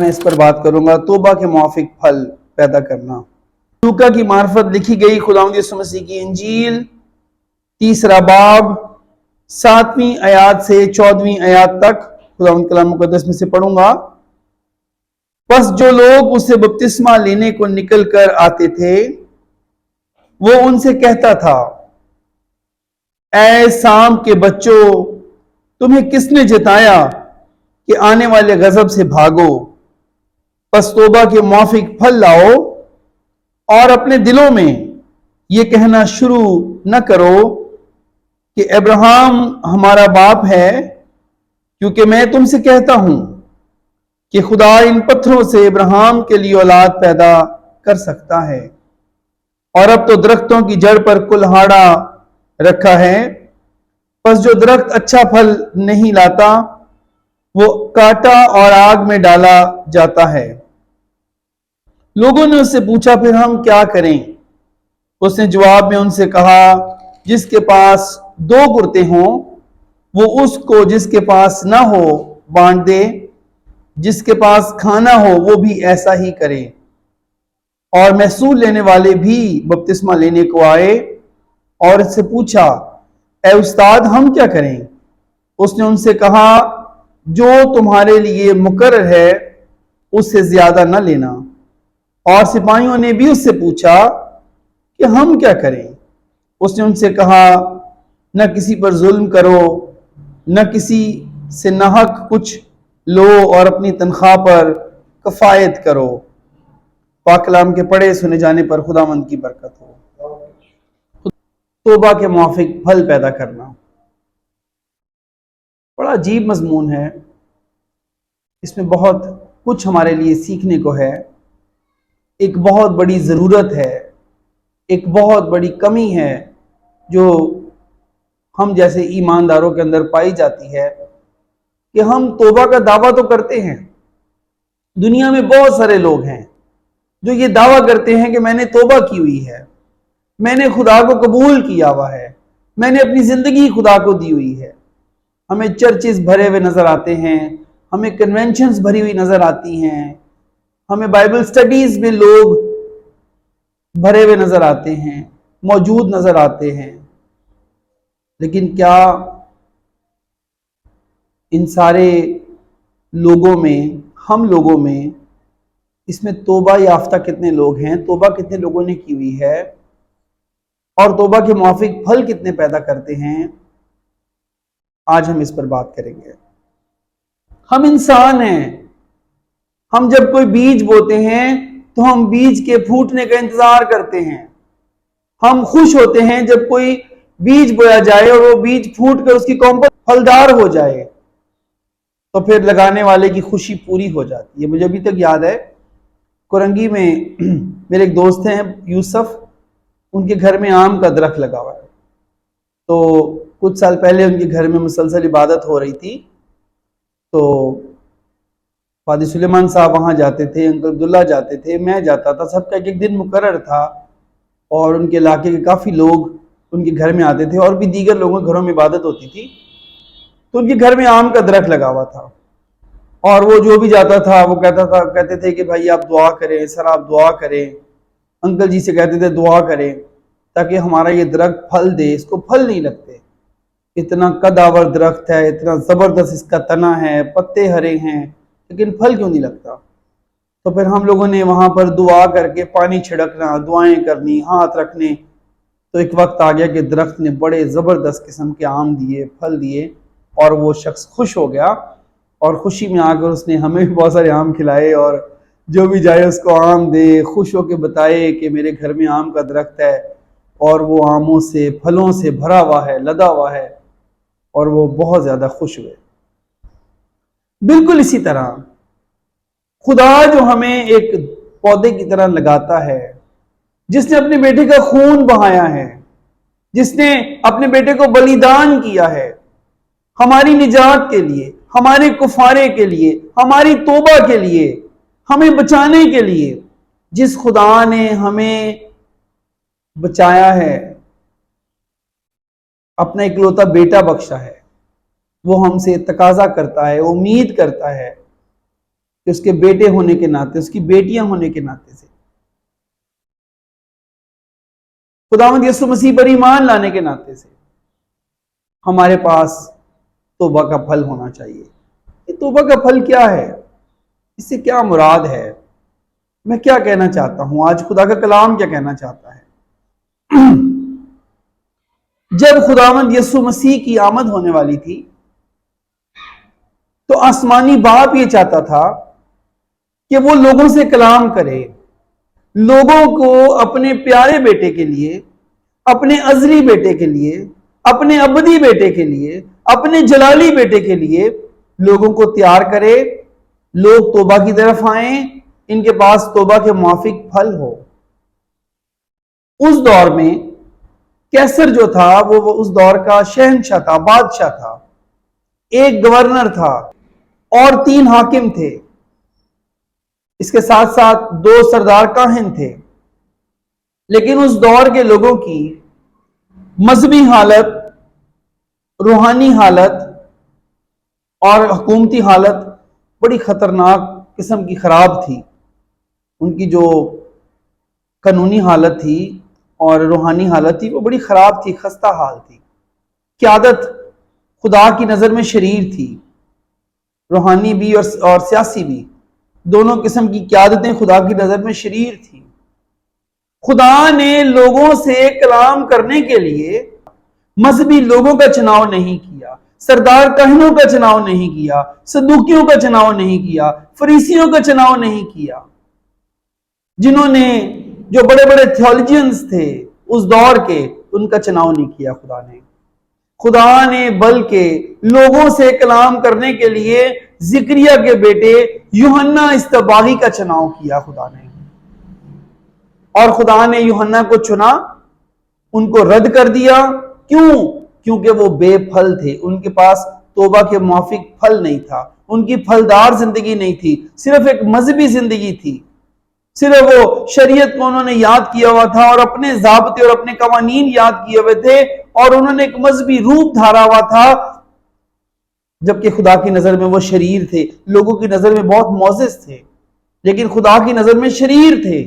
میں اس پر بات کروں گا، توبہ کے موافق پھل پیدا کرنا۔ لوکا کی معرفت لکھی گئی خداوند یسوع مسیح کی انجیل، 3 باب 7ویں آیات سے 14ویں آیات تک خداوند کلام مقدس میں سے پڑھوں گا۔ پس جو لوگ اسے بپتسمہ لینے کو نکل کر آتے تھے وہ ان سے کہتا تھا، اے سام کے بچوں، تمہیں کس نے جتایا کہ آنے والے غضب سے بھاگو؟ پس توبہ کے موافق پھل لاؤ اور اپنے دلوں میں یہ کہنا شروع نہ کرو کہ ابراہیم ہمارا باپ ہے، کیونکہ میں تم سے کہتا ہوں کہ خدا ان پتھروں سے ابراہیم کے لیے اولاد پیدا کر سکتا ہے۔ اور اب تو درختوں کی جڑ پر کلہاڑا رکھا ہے، پس جو درخت اچھا پھل نہیں لاتا وہ کاٹا اور آگ میں ڈالا جاتا ہے۔ لوگوں نے اس سے پوچھا، پھر ہم کیا کریں؟ اس نے جواب میں ان سے کہا، جس کے پاس 2 کرتے ہوں وہ اس کو جس کے پاس نہ ہو بانٹ دے، جس کے پاس کھانا ہو وہ بھی ایسا ہی کرے۔ اور محصول لینے والے بھی بپتسمہ لینے کو آئے اور اس سے پوچھا، اے استاد ہم کیا کریں؟ اس نے ان سے کہا، جو تمہارے لیے مقرر ہے اس سے زیادہ نہ لینا۔ اور سپاہیوں نے بھی اس سے پوچھا کہ ہم کیا کریں؟ اس نے ان سے کہا، نہ کسی پر ظلم کرو، نہ کسی سے ناحق کچھ لو اور اپنی تنخواہ پر کفایت کرو۔ پاک کلام کے پڑھے سنے جانے پر خداوند کی برکت ہو۔ توبہ کے موافق پھل پیدا کرنا بڑا عجیب مضمون ہے، اس میں بہت کچھ ہمارے لیے سیکھنے کو ہے۔ ایک بہت بڑی ضرورت ہے، ایک بہت بڑی کمی ہے جو ہم جیسے ایمانداروں کے اندر پائی جاتی ہے کہ ہم توبہ کا دعویٰ تو کرتے ہیں۔ دنیا میں بہت سارے لوگ ہیں جو یہ دعویٰ کرتے ہیں کہ میں نے توبہ کی ہوئی ہے، میں نے خدا کو قبول کیا ہوا ہے، میں نے اپنی زندگی خدا کو دی ہوئی ہے۔ ہمیں چرچز بھرے ہوئے نظر آتے ہیں، ہمیں کنونشنز بھری ہوئی نظر آتی ہیں، ہمیں بائبل سٹڈیز میں لوگ بھرے ہوئے نظر آتے ہیں، موجود نظر آتے ہیں۔ لیکن کیا ان سارے لوگوں میں، ہم لوگوں میں، اس میں توبہ یافتہ کتنے لوگ ہیں؟ توبہ کتنے لوگوں نے کی ہوئی ہے؟ اور توبہ کے موافق پھل کتنے پیدا کرتے ہیں؟ آج ہم اس پر بات کریں گے۔ ہم انسان ہیں، ہم جب کوئی بیج بوتے ہیں تو ہم بیج کے پھوٹنے کا انتظار کرتے ہیں۔ ہم خوش ہوتے ہیں جب کوئی بیج بویا جائے اور وہ بیج پھوٹ کر اس کی کمپوز پھلدار ہو جائے، تو پھر لگانے والے کی خوشی پوری ہو جاتی ہے۔ مجھے ابھی تک یاد ہے، کورنگی میں میرے ایک دوست ہیں یوسف، ان کے گھر میں آم کا درخت لگا ہوا ہے۔ تو کچھ سال پہلے ان کے گھر میں مسلسل عبادت ہو رہی تھی، تو قاضی سلیمان صاحب وہاں جاتے تھے، انکل عبداللہ جاتے تھے، میں جاتا تھا، سب کا ایک دن مقرر تھا، اور ان کے علاقے کے کافی لوگ ان کے گھر میں آتے تھے، اور بھی دیگر لوگوں کے گھروں میں عبادت ہوتی تھی۔ تو ان کے گھر میں آم کا درخت لگا ہوا تھا، اور وہ جو بھی جاتا تھا وہ کہتے تھے کہ بھائی آپ دعا کریں، سر آپ دعا کریں، انکل جی سے کہتے تھے دعا کریں تاکہ ہمارا یہ درخت پھل دے۔ اس کو پھل نہیں لگتے، اتنا قدآور درخت ہے، اتنا زبردست اس کا تنا ہے، پتے ہرے ہیں، لیکن پھل کیوں نہیں لگتا؟ تو پھر ہم لوگوں نے وہاں پر دعا کر کے پانی چھڑکنا، دعائیں کرنی، ہاتھ رکھنے، تو ایک وقت آ گیا کہ درخت نے بڑے زبردست قسم کے آم دیے، پھل دیے، اور وہ شخص خوش ہو گیا، اور خوشی میں آ کر اس نے ہمیں بھی بہت سارے آم کھلائے، اور جو بھی جائے اس کو آم دے، خوش ہو کے بتائے کہ میرے گھر میں آم کا درخت ہے اور وہ آموں سے، پھلوں سے بھرا ہوا ہے، لدا ہوا ہے، اور وہ بہت زیادہ خوش ہوئے۔ بالکل اسی طرح خدا جو ہمیں ایک پودے کی طرح لگاتا ہے، جس نے اپنے بیٹے کا خون بہایا ہے، جس نے اپنے بیٹے کو بلیدان کیا ہے ہماری نجات کے لیے، ہمارے کفارے کے لیے، ہماری توبہ کے لیے، ہمیں بچانے کے لیے، جس خدا نے ہمیں بچایا ہے، اپنا اکلوتا بیٹا بخشا ہے، وہ ہم سے تقاضا کرتا ہے، امید کرتا ہے کہ اس کے بیٹے ہونے کے ناطے، اس کی بیٹیاں ہونے کے ناطے سے، خداوند یسوع مسیح پر ایمان لانے کے ناطے سے ہمارے پاس توبہ کا پھل ہونا چاہیے۔ یہ توبہ کا پھل کیا ہے؟ اس سے کیا مراد ہے؟ میں کیا کہنا چاہتا ہوں؟ آج خدا کا کلام کیا کہنا چاہتا ہے؟ جب خداوند یسوع مسیح کی آمد ہونے والی تھی تو آسمانی باپ یہ چاہتا تھا کہ وہ لوگوں سے کلام کرے، لوگوں کو اپنے پیارے بیٹے کے لیے، اپنے ازلی بیٹے کے لیے، اپنے ابدی بیٹے کے لیے، اپنے جلالی بیٹے کے لیے لوگوں کو تیار کرے، لوگ توبہ کی طرف آئیں، ان کے پاس توبہ کے موافق پھل ہو۔ اس دور میں کیسر جو تھا وہ اس دور کا شہنشاہ تھا، بادشاہ تھا، ایک گورنر تھا اور 3 حاکم تھے، اس کے ساتھ ساتھ 2 سردار کاہن تھے۔ لیکن اس دور کے لوگوں کی مذہبی حالت، روحانی حالت اور حکومتی حالت بڑی خطرناک قسم کی خراب تھی۔ ان کی جو قانونی حالت تھی اور روحانی حالت تھی وہ بڑی خراب تھی، خستہ حال تھی۔ قیادت خدا کی نظر میں شریر تھی، روحانی بھی اور سیاسی بھی، دونوں قسم کی قیادتیں خدا کی نظر میں شریر تھی۔ خدا نے لوگوں سے کلام کرنے کے لیے مذہبی لوگوں کا چناؤ نہیں کیا، سردار کاہنوں کا چناؤ نہیں کیا، صدوقیوں کا چناؤ نہیں کیا، فریسیوں کا چناؤ نہیں کیا، جنہوں نے جو بڑے بڑے تھیولوجینز تھے اس دور کے، ان کا چناؤ نہیں کیا خدا نے بلکہ لوگوں سے کلام کرنے کے لیے زکریا کے بیٹے یوحنا استباغی کا چناؤ کیا خدا نے۔ اور خدا نے یوحنا کو چنا، ان کو رد کر دیا۔ کیوں؟ کیونکہ وہ بے پھل تھے، ان کے پاس توبہ کے موافق پھل نہیں تھا، ان کی پھلدار زندگی نہیں تھی، صرف ایک مذہبی زندگی تھی، صرف وہ شریعت کو انہوں نے یاد کیا ہوا تھا اور اپنے ضابطے اور اپنے قوانین یاد کیے ہوئے تھے، اور انہوں نے ایک مذہبی روپ دھارا ہوا تھا، جبکہ خدا کی نظر میں وہ شریر تھے۔ لوگوں کی نظر میں بہت معزز تھے لیکن خدا کی نظر میں شریر تھے۔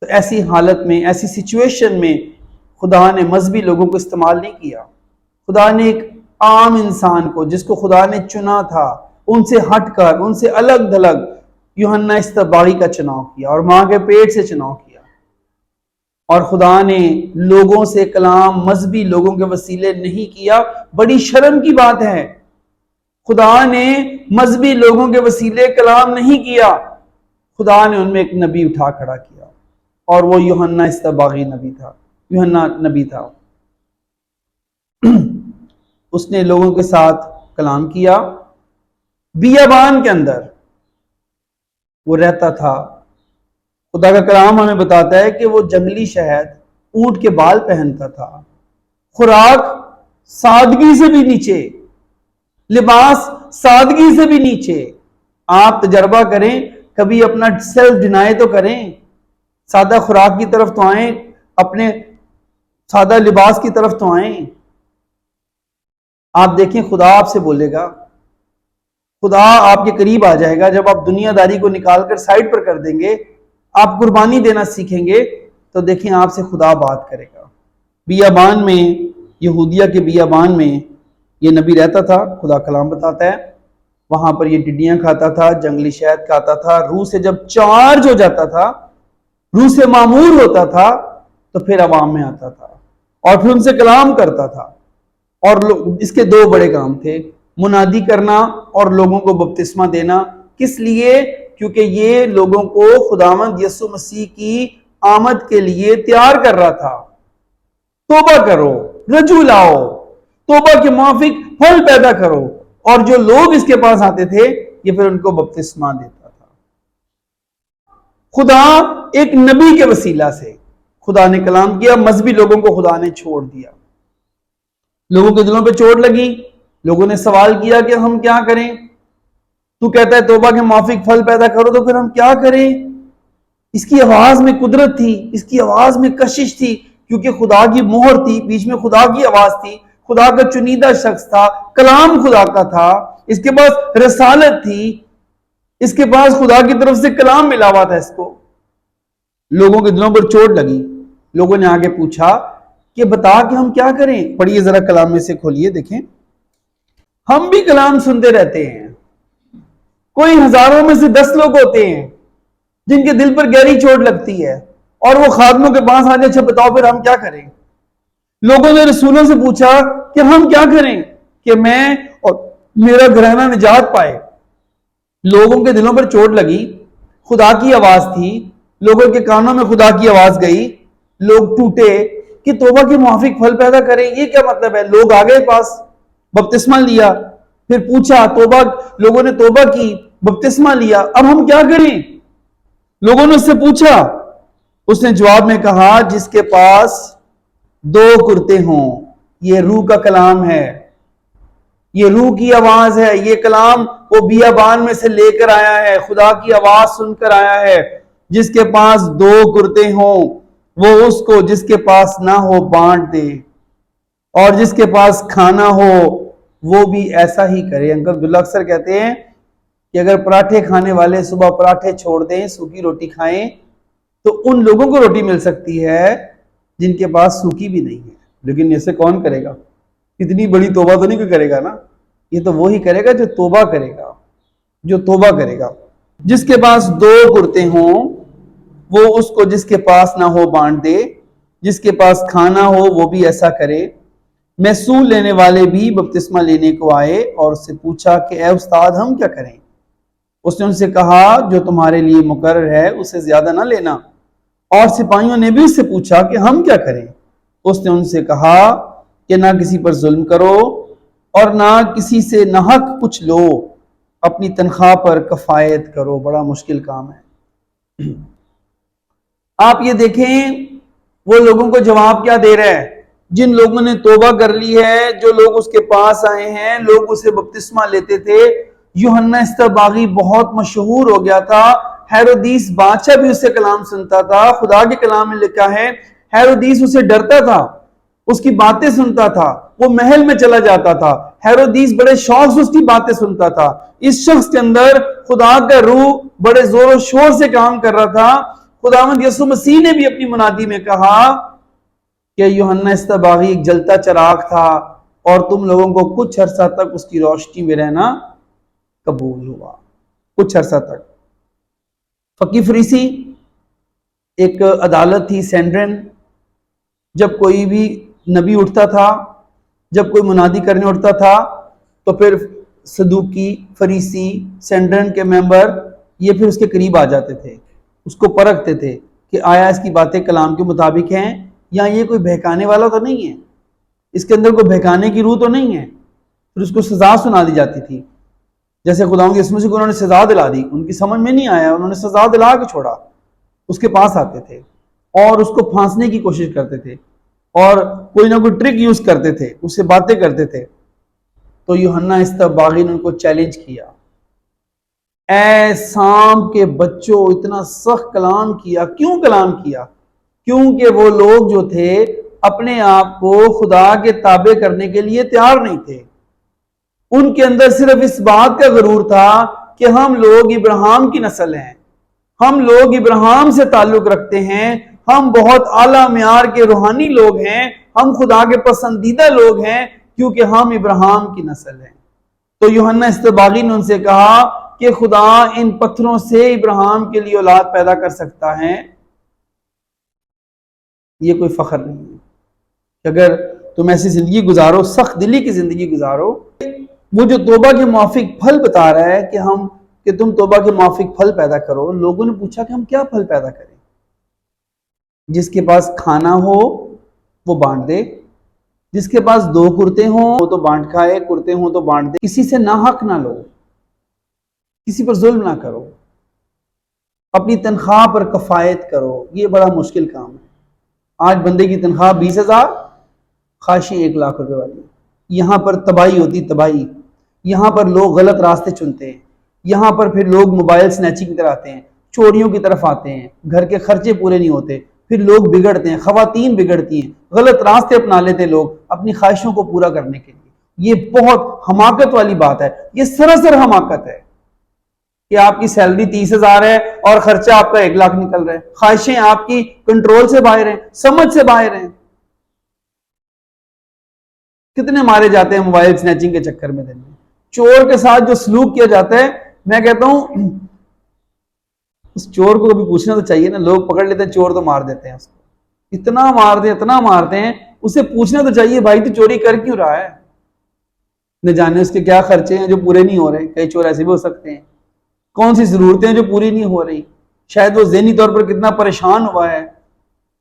تو ایسی حالت میں، ایسی سچویشن میں خدا نے مذہبی لوگوں کو استعمال نہیں کیا۔ خدا نے ایک عام انسان کو، جس کو خدا نے چنا تھا، ان سے ہٹ کر، ان سے الگ دھلگ یوحنا استباغی کا چناؤ کیا اور ماں کے پیٹ سے چناؤ کیا۔ اور خدا نے لوگوں سے کلام مذہبی لوگوں کے وسیلے نہیں کیا۔ بڑی شرم کی بات ہے، خدا نے مذہبی لوگوں کے وسیلے کلام نہیں کیا، خدا نے ان میں ایک نبی اٹھا کھڑا کیا، اور وہ یوحنا استباغی نبی تھا، یوحنا نبی تھا۔ اس نے لوگوں کے ساتھ کلام کیا، بیابان کے اندر وہ رہتا تھا۔ خدا کا کلام ہمیں بتاتا ہے کہ وہ جنگلی شہد، اونٹ کے بال پہنتا تھا، خوراک سادگی سے بھی نیچے، لباس سادگی سے بھی نیچے۔ آپ تجربہ کریں، کبھی اپنا سیلف ڈینائی تو کریں، سادہ خوراک کی طرف تو آئیں، اپنے سادہ لباس کی طرف تو آئیں۔ آپ دیکھیں خدا آپ سے بولے گا، خدا آپ کے قریب آ جائے گا جب آپ دنیا داری کو نکال کر سائڈ پر کر دیں گے، آپ قربانی دینا سیکھیں گے، تو دیکھیں آپ سے خدا بات کرے گا۔ بیابان میں، یہودیہ کے بیابان میں یہ نبی رہتا تھا، خدا کلام بتاتا ہے، وہاں پر یہ ٹڈیاں کھاتا تھا، جنگلی شہد کھاتا تھا، روح سے جب چارج ہو جاتا تھا، روح سے معمور ہوتا تھا، تو پھر عوام میں آتا تھا اور پھر ان سے کلام کرتا تھا۔ اور اس کے 2 بڑے کام تھے، منادی کرنا اور لوگوں کو بپتسمہ دینا۔ کس لیے؟ کیونکہ یہ لوگوں کو خداوند یسوع مسیح کی آمد کے لیے تیار کر رہا تھا۔ توبہ کرو، رجوع لاؤ، توبہ کے موافق پھل پیدا کرو، اور جو لوگ اس کے پاس آتے تھے یہ پھر ان کو بپتسمہ دیتا تھا۔ خدا ایک نبی کے وسیلہ سے خدا نے کلام کیا، مذہبی لوگوں کو خدا نے چھوڑ دیا۔ لوگوں کے دلوں پہ چوٹ لگی، لوگوں نے سوال کیا کہ ہم کیا کریں؟ تو کہتا ہے توبہ کے موافق پھل پیدا کرو، تو پھر ہم کیا کریں؟ اس کی آواز میں قدرت تھی، اس کی آواز میں کشش تھی، کیونکہ خدا کی مہر تھی، بیچ میں خدا کی آواز تھی، خدا کا چنیدہ شخص تھا، کلام خدا کا تھا، اس کے پاس رسالت تھی۔ اس کے پاس خدا کی طرف سے کلام ملا ہوا تھا. اس کو لوگوں کے دلوں پر چوٹ لگی. لوگوں نے آگے پوچھا کہ بتا کہ ہم کیا کریں. پڑھیے ذرا کلام میں سے کھولیے دیکھیں. ہم بھی کلام سنتے رہتے ہیں. کوئی ہزاروں میں سے 10 لوگ ہوتے ہیں جن کے دل پر گہری چوٹ لگتی ہے اور وہ خادموں کے پاس آنے اچھا بتاؤ پھر ہم کیا کریں. لوگوں نے رسولوں سے پوچھا کہ ہم کیا کریں کہ میں اور میرا گھرانہ نجات پائے. لوگوں کے دلوں پر چوٹ لگی. خدا کی آواز تھی. لوگوں کے کانوں میں خدا کی آواز گئی. لوگ ٹوٹے کہ توبہ کے موافق پھل پیدا کریں. یہ کیا مطلب ہے؟ لوگ آ گئے پاس, بپتسمہ لیا, پھر پوچھا, توبہ, لوگوں نے توبہ کی, بپتسمہ لیا, اب ہم کیا کریں؟ لوگوں نے اس سے پوچھا. اس نے جواب میں کہا جس کے پاس 2 کرتے ہوں. یہ روح کا کلام ہے, یہ روح کی آواز ہے. یہ کلام وہ بیابان میں سے لے کر آیا ہے, خدا کی آواز سن کر آیا ہے. جس کے پاس 2 کرتے ہوں وہ اس کو جس کے پاس نہ ہو بانٹ دے, اور جس کے پاس کھانا ہو وہ بھی ایسا ہی کرے. انکل عبداللہ اکثر کہتے ہیں کہ اگر پراٹھے کھانے والے صبح پراٹھے چھوڑ دیں, سوکھی روٹی کھائیں, تو ان لوگوں کو روٹی مل سکتی ہے جن کے پاس سوکھی بھی نہیں ہے. لیکن اسے کون کرے گا؟ اتنی بڑی توبہ تو نہیں کوئی کرے گا نا. یہ تو وہی کرے گا جو توبہ کرے گا, جو توبہ کرے گا. جس کے پاس 2 کرتے ہوں وہ اس کو جس کے پاس نہ ہو بانٹ دے. جس کے پاس کھانا ہو وہ بھی ایسا کرے. محصول لینے والے بھی بپتسمہ لینے کو آئے اور اس سے پوچھا کہ اے استاد ہم کیا کریں؟ اس نے ان سے کہا جو تمہارے لیے مقرر ہے اسے زیادہ نہ لینا. اور سپاہیوں نے بھی اس سے پوچھا کہ ہم کیا کریں؟ اس نے ان سے کہا کہ نہ کسی پر ظلم کرو اور نہ کسی سے ناحق کچھ لو, اپنی تنخواہ پر کفایت کرو. بڑا مشکل کام ہے. آپ یہ دیکھیں وہ لوگوں کو جواب کیا دے رہا ہے. جن لوگوں نے توبہ کر لی ہے, جو لوگ اس کے پاس آئے ہیں, لوگ اسے بپتسمہ لیتے تھے. یوحنا استباغی بہت مشہور ہو گیا تھا. ہیرودیس بادشاہ بھی اس سے کلام سنتا تھا. خدا کے کلام میں لکھا ہے ہیرودیس اسے ڈرتا تھا, اس کی باتیں سنتا تھا, وہ محل میں چلا جاتا تھا. ہیرودیس بڑے شوق سے اس کی باتیں سنتا تھا. اس شخص کے اندر خدا کا روح بڑے زور و شور سے کام کر رہا تھا. خداوند یسوع مسیح نے بھی اپنی منادی میں کہا کہ یوحنا استباغی ایک جلتا چراغ تھا اور تم لوگوں کو کچھ عرصہ تک اس کی روشنی میں رہنا قبول ہوا. کچھ عرصہ تک. فقی فریسی ایک عدالت تھی سینڈرن. جب کوئی بھی نبی اٹھتا تھا, جب کوئی منادی کرنے اٹھتا تھا, تو پھر صدوقی, فریسی, سینڈرن کے ممبر یہ پھر اس کے قریب آ جاتے تھے, اس کو پرکھتے تھے کہ آیا اس کی باتیں کلام کے مطابق ہیں یا یہ کوئی بہکانے والا تو نہیں ہے, اس کے اندر کوئی بہکانے کی روح تو نہیں ہے. پھر اس کو سزا سنا دی جاتی تھی. جیسے خداوند یسوع مسیح کو انہوں نے سزا دلا دی, ان کی سمجھ میں نہیں آیا, انہوں نے سزا دلا کے چھوڑا. اس کے پاس آتے تھے اور اس کو پھانسنے کی کوشش کرتے تھے اور کوئی نہ کوئی ٹرک یوز کرتے تھے, اس سے باتیں کرتے تھے. تو یوحنا استباغی نے ان کو چیلنج کیا, اے سام کے بچوں, اتنا سخت کلام کیا. کیوں کلام کیا؟ کیونکہ وہ لوگ جو تھے اپنے آپ کو خدا کے تابع کرنے کے لیے تیار نہیں تھے. ان کے اندر صرف اس بات کا غرور تھا کہ ہم لوگ ابراہیم کی نسل ہیں, ہم لوگ ابراہیم سے تعلق رکھتے ہیں, ہم بہت اعلیٰ معیار کے روحانی لوگ ہیں, ہم خدا کے پسندیدہ لوگ ہیں کیونکہ ہم ابراہیم کی نسل ہیں. تو یوحنا استباغی نے ان سے کہا کہ خدا ان پتھروں سے ابراہیم کے لیے اولاد پیدا کر سکتا ہے. یہ کوئی فخر نہیں ہے کہ اگر تم ایسی زندگی گزارو, سخت دلی کی زندگی گزارو. وہ جو توبہ کے موافق پھل بتا رہا ہے کہ تم توبہ کے موافق پھل پیدا کرو. لوگوں نے پوچھا کہ ہم کیا پھل پیدا کریں؟ جس کے پاس کھانا ہو وہ بانٹ دے, جس کے پاس 2 کرتے ہوں وہ تو بانٹ کھائے, کرتے ہوں تو بانٹ دے. کسی سے ناحق نہ لو, کسی پر ظلم نہ کرو, اپنی تنخواہ پر کفایت کرو. یہ بڑا مشکل کام ہے. آج بندے کی تنخواہ 20,000, خواہشیں 1 لاکھ روپے والی. یہاں پر تباہی ہوتی, تباہی. یہاں پر لوگ غلط راستے چنتے ہیں, یہاں پر پھر لوگ موبائل سنیچنگ کی طرف آتے ہیں, چوریوں کی طرف آتے ہیں, گھر کے خرچے پورے نہیں ہوتے, پھر لوگ بگڑتے ہیں, خواتین بگڑتی ہیں, غلط راستے اپنا لیتے لوگ اپنی خواہشوں کو پورا کرنے کے لیے. یہ بہت حماقت والی بات ہے, یہ سراسر حماقت ہے. کہ آپ کی سیلری 30,000 ہے اور خرچہ آپ کا 1 لاکھ نکل رہا ہے، خواہشیں آپ کی کنٹرول سے باہر ہیں، سمجھ سے باہر ہیں. کتنے مارے جاتے ہیں موبائل سنیچنگ کے چکر میں دن میں. چور کے ساتھ جو سلوک کیا جاتا ہے، میں کہتا ہوں اس چور کو کبھی پوچھنا تو چاہیے نا. لوگ پکڑ لیتے ہیں چور تو مار دیتے ہیں اس کو، اتنا مارتے ہیں. اسے پوچھنا تو چاہیے بھائی تو چوری کر کیوں رہا ہے؟ نہ جانے اس کے کیا خرچے ہیں جو پورے نہیں ہو رہے. کئی چور ایسے بھی ہو سکتے ہیں. کون سی ضرورتیں ہیں جو پوری نہیں ہو رہی. شاید وہ ذہنی طور پر کتنا پریشان ہوا ہے.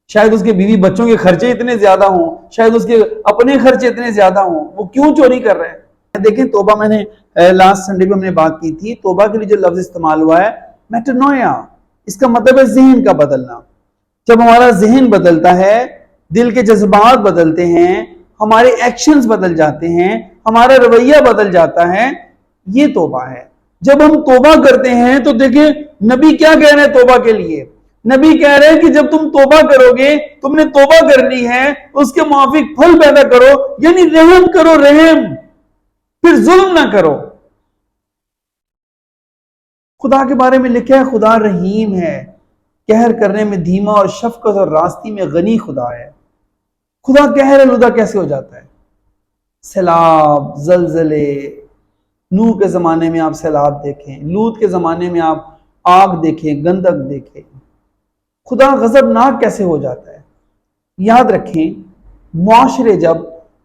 شاید اس کے بیوی بچوں کے خرچے اتنے زیادہ ہوں، شاید اس کے اپنے خرچے اتنے زیادہ ہوں. وہ کیوں چوری کر رہے ہیں؟ دیکھیں توبہ، میں نے لاسٹ سنڈے پہ ہم نے بات کی تھی، توبہ کے لیے جو لفظ استعمال ہوا ہے میٹانویا، اس کا مطلب ہے ذہن کا بدلنا. جب ہمارا ذہن بدلتا ہے، دل کے جذبات بدلتے ہیں، ہمارے ایکشنز بدل جاتے ہیں، ہمارا رویہ بدل جاتا ہے، یہ توبہ ہے. جب ہم توبہ کرتے ہیں تو دیکھیں نبی کیا کہہ رہے ہیں توبہ کے لیے. نبی کہہ رہے ہیں کہ جب تم توبہ کرو گے، تم نے توبہ کر لی ہے، اس کے موافق پھل پیدا کرو، یعنی رحم کرو. رحم، پھر ظلم نہ کرو. خدا کے بارے میں لکھا ہے خدا رحیم ہے، قہر کرنے میں دھیما اور شفقت اور راستی میں غنی خدا ہے. خدا قہر الوداع کیسے ہو جاتا ہے؟ سیلاب، زلزلے. نوح کے زمانے میں آپ سیلاب دیکھیں، لوط کے زمانے میں آپ آگ دیکھیں، گندک دیکھیں. خدا غضبناک کیسے ہو جاتا ہے؟ یاد رکھیں معاشرے جب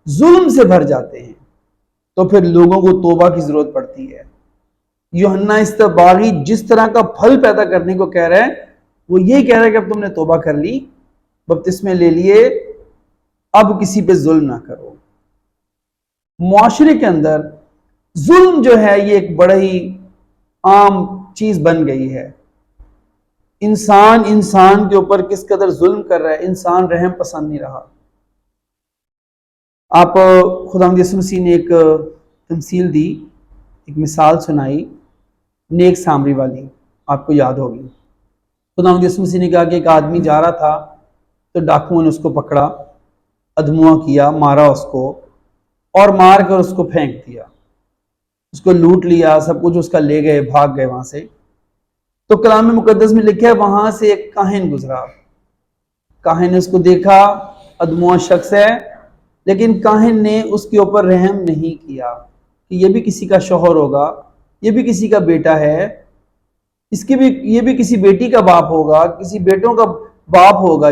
ظلم سے بھر جاتے ہیں تو پھر لوگوں کو توبہ کی ضرورت پڑتی ہے. یوحنا استباغی جس طرح کا پھل پیدا کرنے کو کہہ رہا ہے، وہ یہی کہہ رہا ہے کہ اب تم نے توبہ کر لی، بپتسمے لے لیے، اب کسی پہ ظلم نہ کرو. معاشرے کے اندر ظلم جو ہے یہ ایک بڑا ہی عام چیز بن گئی ہے. انسان کے اوپر کس قدر ظلم کر رہا ہے. انسان رحم پسند نہیں رہا. آپ خداوند یسوع مسیح نے ایک تمثیل دی، ایک مثال سنائی نیک سامری والی، آپ کو یاد ہوگی. خداوند یسوع مسیح نے کہا کہ ایک آدمی جا رہا تھا تو ڈاکوؤں نے اس کو پکڑا، ادھموا کیا، مارا اس کو، اور مار کر اس کو پھینک دیا، اس کو لوٹ لیا، سب کچھ اس کا لے گئے، بھاگ گئے وہاں سے. تو کلام مقدس میں لکھا ہے وہاں سے ایک کاہن گزرا. کاہن نے اس کو دیکھا، ادھموا شخص ہے، لیکن کاہن نے اس کے اوپر رحم نہیں کیا کہ یہ بھی کسی کا شوہر ہوگا، یہ بھی کسی کا بیٹا ہے، یہ بھی کسی بیٹی کا باپ ہوگا، کسی بیٹوں کا باپ ہوگا.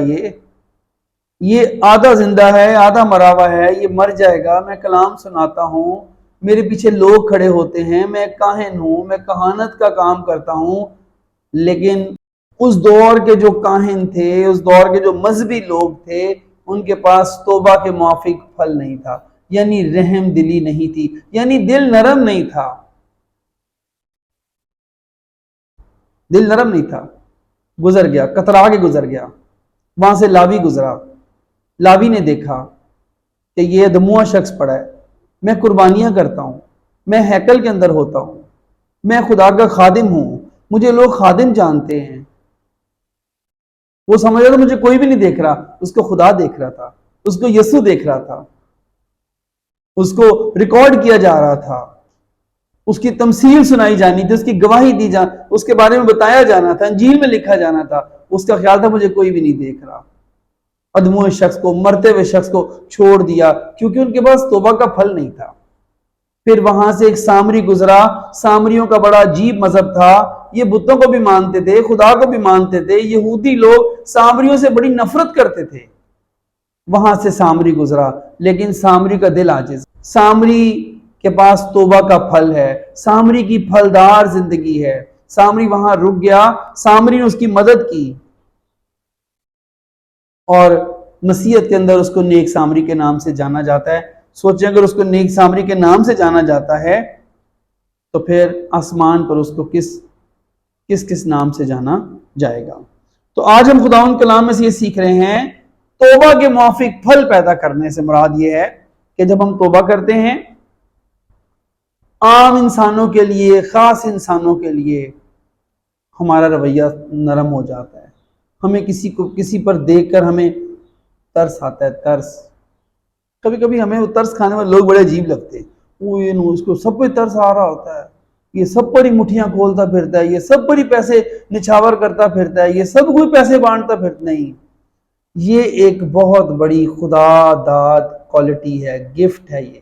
یہ آدھا زندہ ہے، آدھا مرا ہوا ہے، یہ مر جائے گا. میں کلام سناتا ہوں، میرے پیچھے لوگ کھڑے ہوتے ہیں، میں کاہن ہوں، میں کہانت کا کام کرتا ہوں. لیکن اس دور کے جو کاہن تھے، اس دور کے جو مذہبی لوگ تھے، ان کے پاس توبہ کے موافق پھل نہیں تھا. یعنی رحم دلی نہیں تھی، یعنی دل نرم نہیں تھا. دل نرم نہیں تھا. گزر گیا، کترا کے گزر گیا. وہاں سے لاوی گزرا. لاوی نے دیکھا کہ یہ ادھموا شخص پڑا ہے، میں قربانیاں کرتا ہوں، میں ہیکل کے اندر ہوتا ہوں، میں خدا کا خادم ہوں، مجھے لوگ خادم جانتے ہیں. وہ سمجھ رہا تھا مجھے کوئی بھی نہیں دیکھ رہا، اس کو خدا دیکھ رہا تھا، اس کو یسوع دیکھ رہا تھا، اس کو ریکارڈ کیا جا رہا تھا، اس کی تمثیل سنائی جانی تھی، اس کی گواہی دی اس کے بارے میں بتایا جانا تھا، انجیل میں لکھا جانا تھا. اس کا خیال تھا مجھے کوئی بھی نہیں دیکھ رہا. ادھموئے شخص کو، مرتے ہوئے شخص کو چھوڑ دیا کیونکہ ان کے پاس توبہ کا پھل نہیں تھا. پھر وہاں سے ایک سامری گزرا. سامریوں کا بڑا عجیب مذہب تھا، یہ بتوں کو بھی مانتے تھے، خدا کو بھی مانتے تھے. یہودی لوگ سامریوں سے بڑی نفرت کرتے تھے. وہاں سے سامری گزرا، لیکن سامری کا دل عاجز. سامری کے پاس توبہ کا پھل ہے، سامری کی پھلدار زندگی ہے. سامری وہاں رک گیا، سامری نے اس کی مدد کی، اور مسیحیت کے اندر اس کو نیک سامری کے نام سے جانا جاتا ہے. سوچیں اگر اس کو نیک سامری کے نام سے جانا جاتا ہے تو پھر آسمان پر اس کو کس نام سے جانا جائے گا. تو آج ہم خداوند کلام میں سے یہ سیکھ رہے ہیں، توبہ کے موافق پھل پیدا کرنے سے مراد یہ ہے کہ جب ہم توبہ کرتے ہیں، عام انسانوں کے لیے، خاص انسانوں کے لیے ہمارا رویہ نرم ہو جاتا ہے. ہمیں کسی پر دیکھ کر ہمیں ترس آتا ہے. ترس، کبھی کبھی ہمیں وہ ترس کھانے والے لوگ بڑے عجیب لگتے ہیں. اس کو سب پہ ترس آ رہا ہوتا ہے. یہ سب پر ہی مٹھیاں کھولتا پھرتا ہے، یہ سب پر ہی پیسے نچھاور کرتا پھرتا ہے، یہ سب کوئی پیسے بانٹتا پھرتا نہیں۔ یہ ایک بہت بڑی خدا داد کوالٹی ہے، گفٹ ہے یہ۔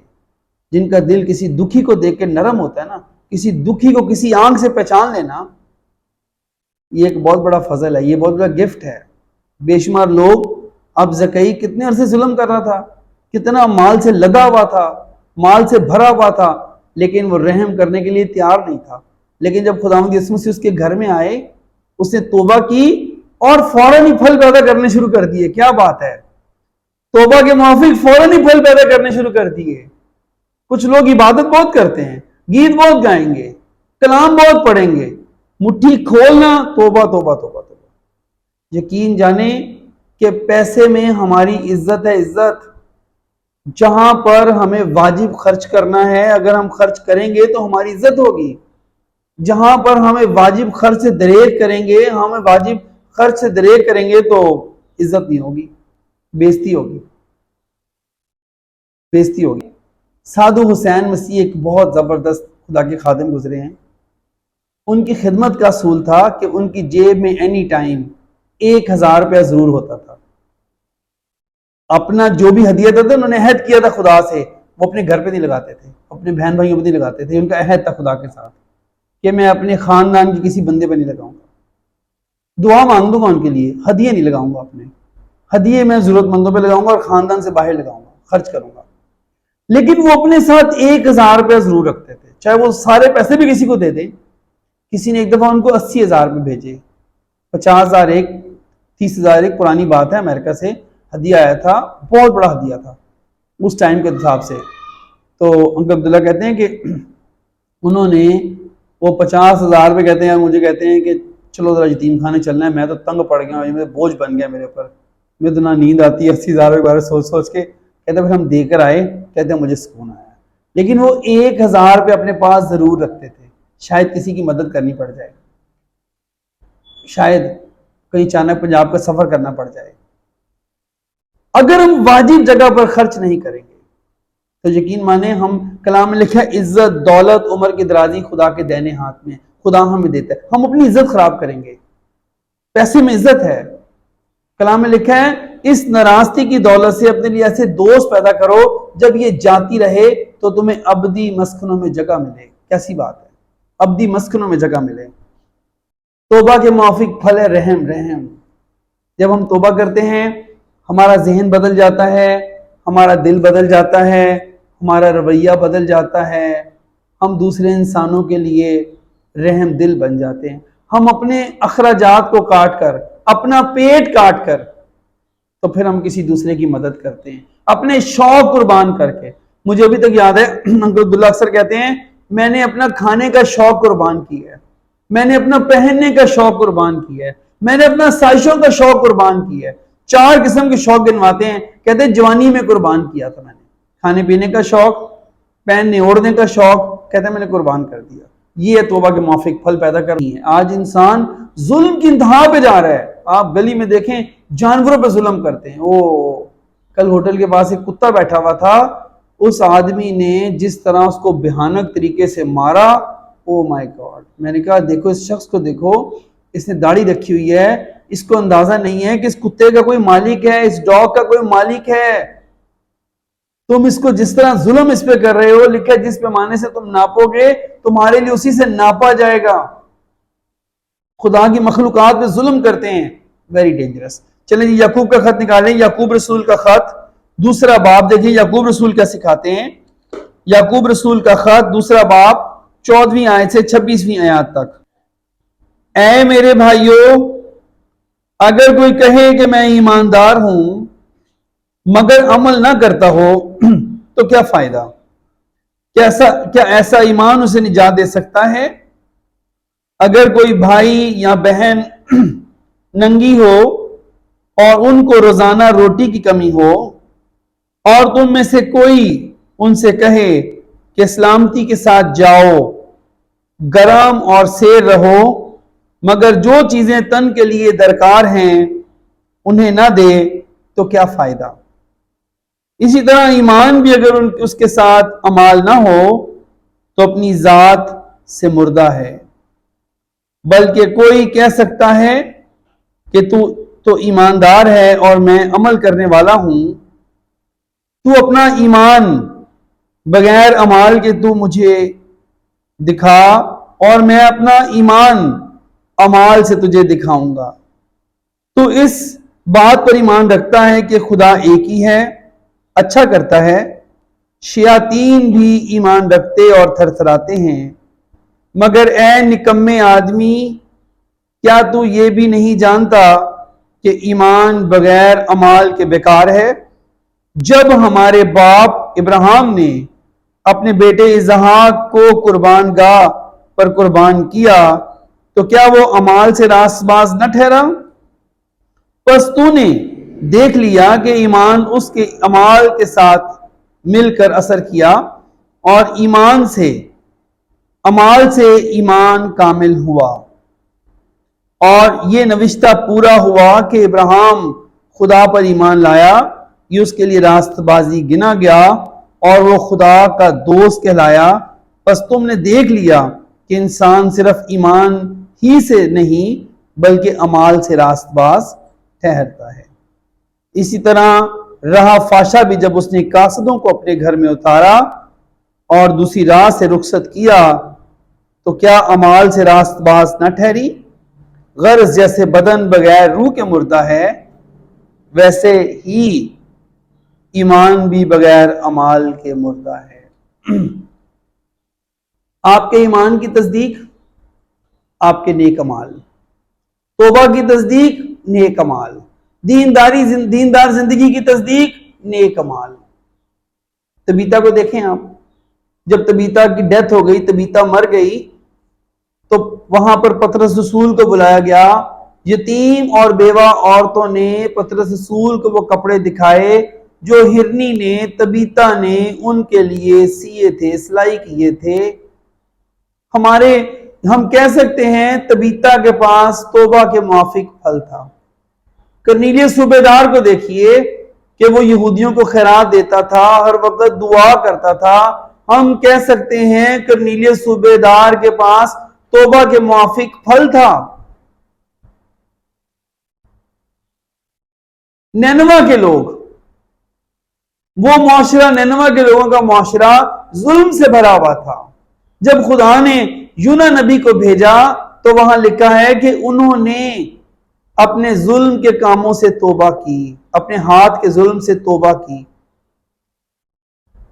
جن کا دل کسی دکھی کو دیکھ کے نرم ہوتا ہے نا، کسی دکھی کو کسی آنکھ سے پہچان لینا، یہ ایک بہت بڑا فضل ہے، یہ بہت بڑا گفٹ ہے۔ بے شمار لوگ، اب زکئی کتنے عرصے ظلم کر رہا تھا، کتنا مال سے لدا ہوا تھا، مال سے بھرا ہوا تھا، لیکن وہ رحم کرنے کے لیے تیار نہیں تھا۔ لیکن جب خداوند یسوع مسیح اس کے گھر میں آئے، اس نے توبہ کی اور فوراً ہی پھل پیدا کرنے شروع کر دیے۔ کیا بات ہے، توبہ کے موافق فوراً ہی پھل پیدا کرنے شروع کر دیے۔ کچھ لوگ عبادت بہت کرتے ہیں، گیت بہت گائیں گے، کلام بہت پڑھیں گے، مٹھی کھولنا توبہ توبہ توبہ توبہ۔ یقین جانیں کہ پیسے میں ہماری عزت ہے، عزت۔ جہاں پر ہمیں واجب خرچ کرنا ہے، اگر ہم خرچ کریں گے تو ہماری عزت ہوگی۔ جہاں پر ہمیں واجب خرچ سے دریغ کریں گے، ہمیں واجب خرچ سے دریغ کریں گے تو عزت نہیں ہوگی، بےزتی ہوگی، بےزتی ہوگی۔ سادھو حسین مسیح ایک بہت زبردست خدا کے خادم گزرے ہیں۔ ان کی خدمت کا اصول تھا کہ ان کی جیب میں اینی ٹائم 1000 روپیہ ضرور ہوتا تھا۔ اپنا جو بھی ہدیہ تھا انہوں نے عہد کیا تھا خدا سے، وہ اپنے گھر پہ نہیں لگاتے تھے، اپنے بہن بھائیوں پہ نہیں لگاتے تھے۔ ان کا عہد تھا خدا کے ساتھ کہ میں اپنے خاندان کے کسی بندے پہ نہیں لگاؤں گا، دعا مانگ دوں گا ان کے لیے، ہدیے نہیں لگاؤں گا، اپنے ہدیے میں ضرورت مندوں پہ لگاؤں گا اور خاندان سے باہر لگاؤں گا، خرچ کروں گا۔ لیکن وہ اپنے ساتھ 1000 روپیہ ضرور رکھتے تھے، چاہے وہ سارے پیسے بھی کسی کو دے دیں۔ کسی نے ایک دفعہ ان کو 80,000 روپے بھیجے، 50,000 ایک، 30,000 ایک، پرانی بات ہے، امریکہ سے ہدیہ آیا تھا، بہت بڑا ہدیہ تھا اس ٹائم کے حساب سے۔ تو انکل عبداللہ کہتے ہیں کہ انہوں نے وہ 50,000 روپے کہتے ہیں، مجھے کہتے ہیں کہ چلو ذرا یتیم خانے چلنا ہے، میں تو تنگ پڑ گیا ہوں، بوجھ بن گیا میرے اوپر، میں تو نہ نیند آتی ہے 80,000 روپے بارے سوچ سوچ کے۔ کہتے ہیں پھر ہم دے کر آئے، کہتے ہیں مجھے سکون آیا۔ لیکن وہ 1000 روپے اپنے پاس ضرور رکھتے تھے، شاید کسی کی مدد کرنی پڑ جائے، شاید کہیں اچانک پنجاب کا سفر کرنا پڑ جائے۔ اگر ہم واجب جگہ پر خرچ نہیں کریں گے تو یقین مانیں، ہم کلام میں لکھا ہے عزت، دولت، عمر کی درازی خدا کے دائنے ہاتھ میں، خدا ہمیں دیتا ہے، ہم اپنی عزت خراب کریں گے۔ پیسے میں عزت ہے، کلام میں لکھا ہے اس ناراستی کی دولت سے اپنے لیے ایسے دوست پیدا کرو جب یہ جاتی رہے تو تمہیں ابدی مسکنوں میں جگہ ملے۔ کیسی بات ہے، ابدی مسکنوں میں جگہ ملے۔ توبہ کے موافق پھل ہے رحم، رحم۔ جب ہم توبہ کرتے ہیں ہمارا ذہن بدل جاتا ہے، ہمارا دل بدل جاتا ہے، ہمارا رویہ بدل جاتا ہے، ہم دوسرے انسانوں کے لیے رحم دل بن جاتے ہیں۔ ہم اپنے اخراجات کو کاٹ کر، اپنا پیٹ کاٹ کر، تو پھر ہم کسی دوسرے کی مدد کرتے ہیں، اپنے شوق قربان کر کے۔ مجھے ابھی تک یاد ہے انکل عبداللہ اکثر کہتے ہیں میں نے اپنا کھانے کا شوق قربان کیا ہے، میں نے اپنا پہننے کا شوق قربان کیا ہے، میں نے اپنا سائشوں کا شوق قربان کیا ہے۔ 4 قسم کے شوق گنواتے ہیں، کہتے ہیں جوانی میں قربان کیا تھا میں نے، کھانے پینے کا شوق، پہننے اوڑھنے کا شوق، کہتے ہیں میں نے قربان کر دیا۔ یہ توبہ کے موافق پھل پیدا کرنی ہے۔ آج انسان ظلم کی انتہا پہ جا رہا ہے، آپ گلی میں دیکھیں جانوروں پہ ظلم کرتے ہیں۔ کل ہوٹل کے پاس ایک کتا بیٹھا ہوا تھا، اس آدمی نے جس طرح اس کو بھیانک طریقے سے مارا، او مائی گاڈ، میں نے کہا دیکھو اس شخص کو دیکھو، اس نے داڑھی رکھی ہوئی ہے، اس کو اندازہ نہیں ہے کہ اس کتے کا کوئی مالک ہے، اس ڈاگ کا کوئی مالک ہے۔ تم اس کو جس طرح ظلم اس پہ کر رہے ہو، لکھا ہے جس پیمانے سے تم ناپو گے تمہارے لیے اسی سے ناپا جائے گا۔ خدا کی مخلوقات پہ ظلم کرتے ہیں، ویری ڈینجرس۔ چلیں جی یعقوب کا خط نکالیں، یعقوب رسول کا خط 2 باب دیکھیں، یعقوب رسول کیا سکھاتے ہیں۔ یعقوب رسول کا خط 2 باب 14ویں آیت سے 26ویں آیات تک۔ اے میرے بھائیو، اگر کوئی کہے کہ میں ایماندار ہوں مگر عمل نہ کرتا ہو تو کیا فائدہ؟ کیا ایسا ایمان اسے نجات دے سکتا ہے؟ اگر کوئی بھائی یا بہن ننگی ہو اور ان کو روزانہ روٹی کی کمی ہو اور تم میں سے کوئی ان سے کہے کہ سلامتی کے ساتھ جاؤ، گرم اور سیر رہو، مگر جو چیزیں تن کے لیے درکار ہیں انہیں نہ دے تو کیا فائدہ؟ اسی طرح ایمان بھی اگر اس کے ساتھ عمال نہ ہو تو اپنی ذات سے مردہ ہے، بلکہ کوئی کہہ سکتا ہے کہ تو ایماندار ہے اور میں عمل کرنے والا ہوں، تو اپنا ایمان بغیر اعمال کے تو مجھے دکھا اور میں اپنا ایمان اعمال سے تجھے دکھاؤں گا۔ تو اس بات پر ایمان رکھتا ہے کہ خدا ایک ہی ہے، اچھا کرتا ہے۔ شیاطین بھی ایمان رکھتے اور تھر تھراتے ہیں۔ مگر اے نکمے آدمی، کیا تو یہ بھی نہیں جانتا کہ ایمان بغیر اعمال کے بیکار ہے؟ جب ہمارے باپ ابراہیم نے اپنے بیٹے اسحاق کو قربان گاہ پر قربان کیا تو کیا وہ اعمال سے راست باز نہ ٹھہرا؟ پس تو نے دیکھ لیا کہ ایمان اس کے اعمال کے ساتھ مل کر اثر کیا، اور اعمال سے ایمان کامل ہوا، اور یہ نوشتہ پورا ہوا کہ ابراہیم خدا پر ایمان لایا، یہ اس کے لیے راست بازی گنا گیا اور وہ خدا کا دوست کہلایا۔ پس تم نے دیکھ لیا کہ انسان صرف ایمان ہی سے نہیں بلکہ اعمال سے راست باز ٹھہرتا ہے۔ اسی طرح راہ فاشا بھی جب اس نے قاصدوں کو اپنے گھر میں اتارا اور دوسری راہ سے رخصت کیا تو کیا اعمال سے راست باز نہ ٹھہری؟ غرض جیسے بدن بغیر روح کے مردہ ہے، ویسے ہی ایمان بھی بغیر اعمال کے مردہ ہے۔ آپ کے ایمان کی تصدیق آپ کے نیک اعمال، توبہ کی تصدیق نیک اعمال، دیندار زندگی کی تصدیق نیک اعمال۔ تبیتا کو دیکھیں آپ، جب تبیتا کی ڈیتھ ہو گئی، تبیتا مر گئی، تو وہاں پر پطرس رسول کو بلایا گیا۔ یتیم اور بیوہ عورتوں نے پطرس رسول کو وہ کپڑے دکھائے جو ہرنی نے، تبیتا نے ان کے لیے سیے تھے، سلائی کیے تھے۔ ہم کہہ سکتے ہیں تبیتا کے پاس توبہ کے موافق پھل تھا۔ کرنیلیس صوبیدار کو دیکھیے کہ وہ یہودیوں کو خیرات دیتا تھا، ہر وقت دعا کرتا تھا۔ ہم کہہ سکتے ہیں کرنیلیس صوبیدار کے پاس توبہ کے موافق پھل تھا۔ نینوا کے لوگ، وہ معاشرہ، نینوا کے لوگوں کا معاشرہ ظلم سے بھرا ہوا تھا۔ جب خدا نے یونا نبی کو بھیجا تو وہاں لکھا ہے کہ انہوں نے اپنے ظلم کے کاموں سے توبہ کی، اپنے ہاتھ کے ظلم سے توبہ کی۔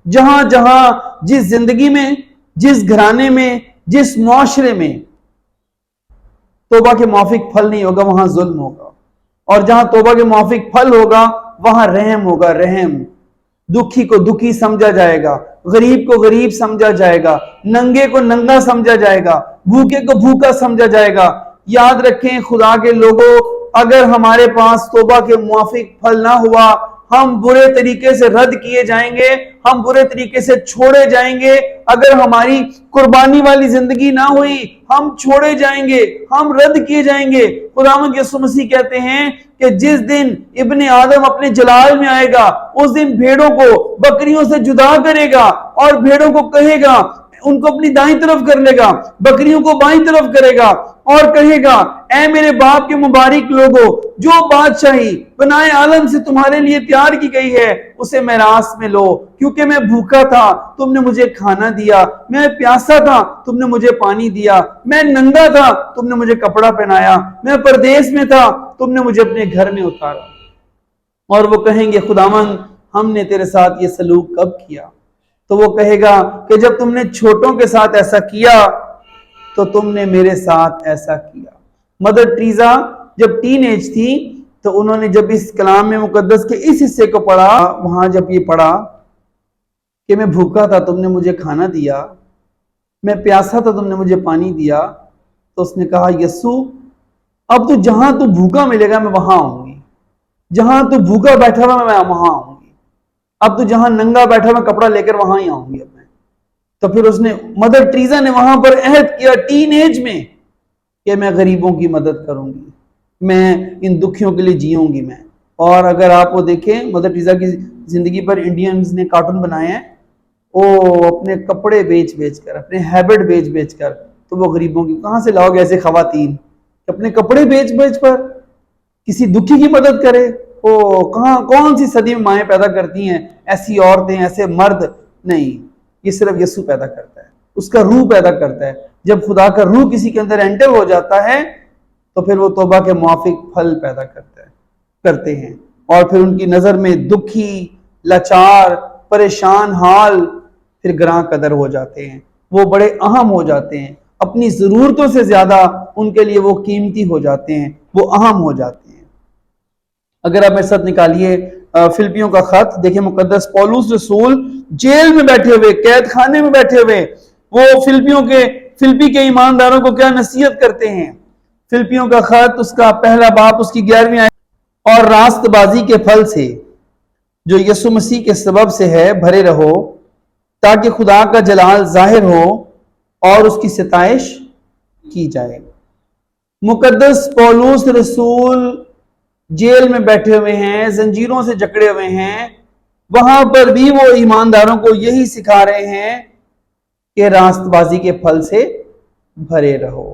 جہاں جہاں جس زندگی میں، جس گھرانے میں، جس معاشرے میں توبہ کے موافق پھل نہیں ہوگا، وہاں ظلم ہوگا، اور جہاں توبہ کے موافق پھل ہوگا وہاں رحم ہوگا، رحم۔ دکھی کو دکھی سمجھا جائے گا، غریب کو غریب سمجھا جائے گا، ننگے کو ننگا سمجھا جائے گا، بھوکے کو بھوکا سمجھا جائے گا۔ یاد رکھیں خدا کے لوگوں، اگر ہمارے پاس توبہ کے موافق پھل نہ ہوا، ہم برے طریقے سے رد کیے جائیں گے، ہم برے طریقے سے چھوڑے جائیں گے۔ اگر ہماری قربانی والی زندگی نہ ہوئی، ہم چھوڑے جائیں گے، ہم رد کیے جائیں گے۔ خداوند یسوع مسیح کہتے ہیں کہ جس دن ابن آدم اپنے جلال میں آئے گا، اس دن بھیڑوں کو بکریوں سے جدا کرے گا اور بھیڑوں کو کہے گا، ان کو اپنی دائیں طرف کر لے گا، بکریوں کو بائیں طرف کرے گا اور کہے گا، اے میرے باپ کے مبارک لوگوں، جو بادشاہی بنائے عالم سے تمہارے لیے تیار کی گئی ہے اسے میراث میں لو، کیونکہ میں بھوکا تھا تم نے مجھے کھانا دیا، میں پیاسا تھا تم نے مجھے پانی دیا، میں ننگا تھا تم نے مجھے کپڑا پہنایا، میں پردیس میں تھا تم نے مجھے اپنے گھر میں اتارا۔ اور وہ کہیں گے، خداوند ہم نے تیرے ساتھ یہ سلوک کب کیا؟ تو وہ کہے گا کہ جب تم نے چھوٹوں کے ساتھ ایسا کیا تو تم نے میرے ساتھ ایسا کیا۔ مدر ٹریزا جب ٹین ایج تھی تو انہوں نے جب اس کلام میں مقدس کے اس حصے کو پڑھا، وہاں جب یہ پڑھا کہ میں بھوکا تھا تم نے مجھے کھانا دیا، میں پیاسا تھا تم نے مجھے پانی دیا، تو اس نے کہا، یسوع اب تو جہاں تو بھوکا ملے گا میں وہاں آؤں گی، جہاں تو بھوکا بیٹھا ہوا میں وہاں آؤں گی، اب تو جہاں ننگا بیٹھا میں کپڑا لے کر وہاں ہی آؤں گی۔ اب میں تو پھر اس نے، مدر ٹریزا نے وہاں پر عہد کیا ٹین ایج میں کہ میں غریبوں کی مدد کروں گی، میں ان دکھیوں کے لیے جیوں گی میں۔ اور اگر آپ وہ دیکھیں مدر ٹریزا کی زندگی پر انڈینز نے کارٹون بنائے ہیں، وہ اپنے کپڑے بیچ بیچ کر، اپنے ہیبٹ بیچ بیچ کر تو وہ غریبوں کی کہاں سے لاؤ گے ایسے خواتین اپنے کپڑے بیچ بیچ پر کسی دکھی کی مدد کرے؟ وہ کون سی صدی میں مائیں پیدا کرتی ہیں ایسی عورتیں ایسے مرد؟ نہیں، یہ صرف یسوع پیدا کرتا ہے، اس کا روح پیدا کرتا ہے۔ جب خدا کا روح کسی کے اندر انٹر ہو جاتا ہے تو پھر وہ توبہ کے موافق پھل پیدا کرتے ہیں، اور پھر ان کی نظر میں دکھی، لاچار، پریشان حال پھر گراں قدر ہو جاتے ہیں، وہ بڑے اہم ہو جاتے ہیں، اپنی ضرورتوں سے زیادہ ان کے لیے وہ قیمتی ہو جاتے ہیں، وہ اہم ہو جاتے ہیں۔ اگر آپ میرے ساتھ نکالیے فلپیوں کا خط، دیکھیں مقدس پولس رسول جیل میں بیٹھے ہوئے، قید خانے میں بیٹھے ہوئے، وہ فلپی کے ایمانداروں کو کیا نصیحت کرتے ہیں۔ فلپیوں کا خط، اس کا پہلا باب، اس کی 11ویں آیت، اور راست بازی کے پھل سے جو یسوع مسیح کے سبب سے ہے بھرے رہو، تاکہ خدا کا جلال ظاہر ہو اور اس کی ستائش کی جائے۔ مقدس پولس رسول جیل میں بیٹھے ہوئے ہیں، زنجیروں سے جکڑے ہوئے ہیں، وہاں پر بھی وہ ایمانداروں کو یہی سکھا رہے ہیں کہ راست بازی کے پھل سے بھرے رہو۔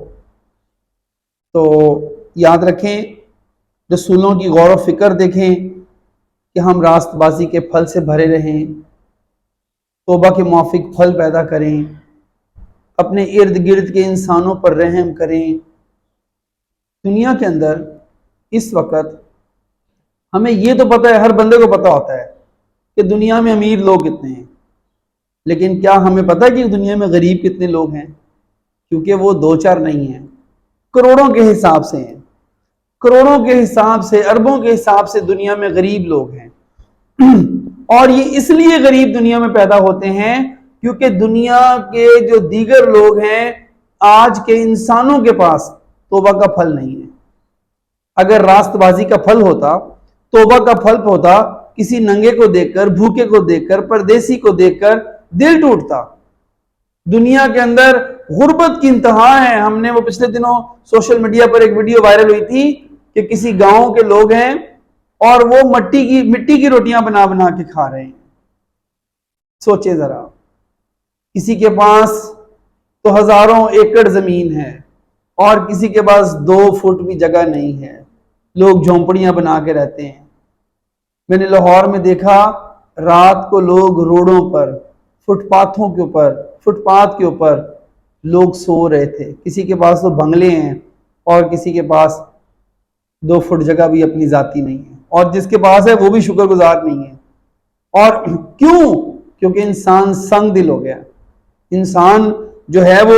تو یاد رکھیں، رسولوں کی غور و فکر دیکھیں کہ ہم راست بازی کے پھل سے بھرے رہیں، توبہ کے موافق پھل پیدا کریں، اپنے ارد گرد کے انسانوں پر رحم کریں۔ دنیا کے اندر اس وقت ہمیں یہ تو پتہ ہے، ہر بندے کو پتہ ہوتا ہے کہ دنیا میں امیر لوگ کتنے ہیں، لیکن کیا ہمیں پتہ ہے کہ دنیا میں غریب کتنے لوگ ہیں؟ کیونکہ وہ دو چار نہیں ہیں، کروڑوں کے حساب سے ہیں، کروڑوں کے حساب سے، اربوں کے حساب سے دنیا میں غریب لوگ ہیں۔ اور یہ اس لیے غریب دنیا میں پیدا ہوتے ہیں کیونکہ دنیا کے جو دیگر لوگ ہیں، آج کے انسانوں کے پاس توبہ کا پھل نہیں ہے۔ اگر راست بازی کا پھل ہوتا، توبہ کا پھل ہوتا، کسی ننگے کو دیکھ کر، بھوکے کو دیکھ کر، پردیسی کو دیکھ کر دل ٹوٹتا۔ دنیا کے اندر غربت کی انتہا ہے۔ ہم نے وہ پچھلے دنوں سوشل میڈیا پر ایک ویڈیو وائرل ہوئی تھی کہ کسی گاؤں کے لوگ ہیں اور وہ مٹی کی روٹیاں بنا بنا کے کھا رہے ہیں۔ سوچے ذرا، کسی کے پاس تو ہزاروں ایکڑ زمین ہے اور کسی کے پاس 2 فٹ بھی جگہ نہیں ہے، لوگ جھونپڑیاں بنا کے رہتے ہیں۔ میں نے لاہور میں دیکھا، رات کو لوگ روڈوں پر، فٹ پاتھ کے اوپر لوگ سو رہے تھے۔ کسی کے پاس تو بنگلے ہیں اور کسی کے پاس 2 فٹ جگہ بھی اپنی ذاتی نہیں ہے، اور جس کے پاس ہے وہ بھی شکر گزار نہیں ہے۔ اور کیونکہ انسان سنگ دل ہو گیا۔ انسان جو ہے وہ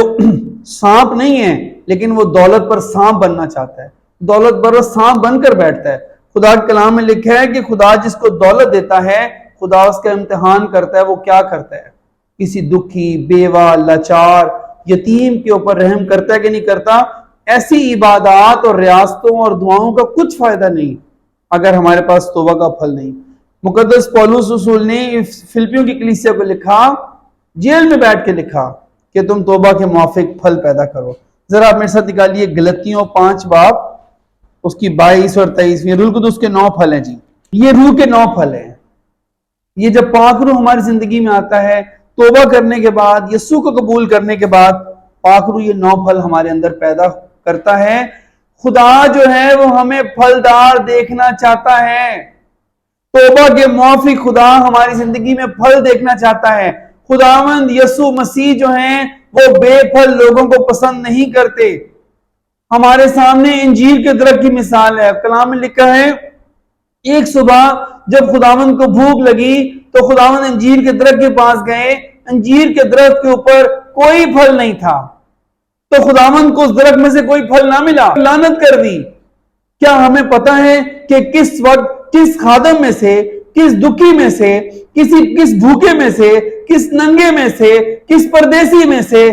سانپ نہیں ہے، لیکن وہ دولت پر سانپ بننا چاہتا ہے، دولت پر وہ سانپ بن کر بیٹھتا ہے۔ خدا کے کلام میں لکھا ہے کہ خدا جس کو دولت دیتا ہے، خدا اس کا امتحان کرتا ہے، وہ کیا کرتا ہے؟ کسی دکھی، بیوہ، لاچار، یتیم کے اوپر رحم کرتا ہے کہ نہیں کرتا؟ ایسی عبادات اور ریاستوں اور دعاؤں کا کچھ فائدہ نہیں اگر ہمارے پاس توبہ کا پھل نہیں۔ مقدس پولس رسول نے فلپیوں کی کلیسیا کو لکھا، جیل میں بیٹھ کے لکھا کہ تم توبہ کے موافق پھل پیدا کرو۔ ذرا آپ میرے ساتھ نکالیے گلتیوں 5 باب، اس کی 22 اور 23۔ روح القدس کے 9 پھل ہیں جی، یہ روح کے 9 پھل ہیں۔ یہ جب پاک روح ہماری زندگی میں آتا ہے، توبہ کرنے کے بعد، یسوع کو قبول کرنے کے بعد، پاک روح یہ 9 پھل ہمارے اندر پیدا کرتا ہے۔ خدا جو ہے وہ ہمیں پھلدار دیکھنا چاہتا ہے۔ توبہ کے موافق خدا ہماری زندگی میں پھل دیکھنا چاہتا ہے۔ خداوند یسوع مسیح جو ہیں وہ بے پھل لوگوں کو پسند نہیں کرتے۔ ہمارے سامنے انجیر کے درخت کی مثال ہے۔ کلام میں لکھا ہے، ایک صبح جب خداوند کو بھوک لگی تو خداوند انجیر کے درخت کے پاس گئے، انجیر کے درخت کے اوپر کوئی پھل نہیں تھا، تو خداوند کو اس درخت میں سے کوئی پھل نہ ملا، لعنت کر دی۔ کیا ہمیں پتہ ہے کہ کس وقت، کس خادم میں سے، کس دکھی میں سے، کس بھوکے میں سے، کس ننگے میں سے، کس پردیسی میں سے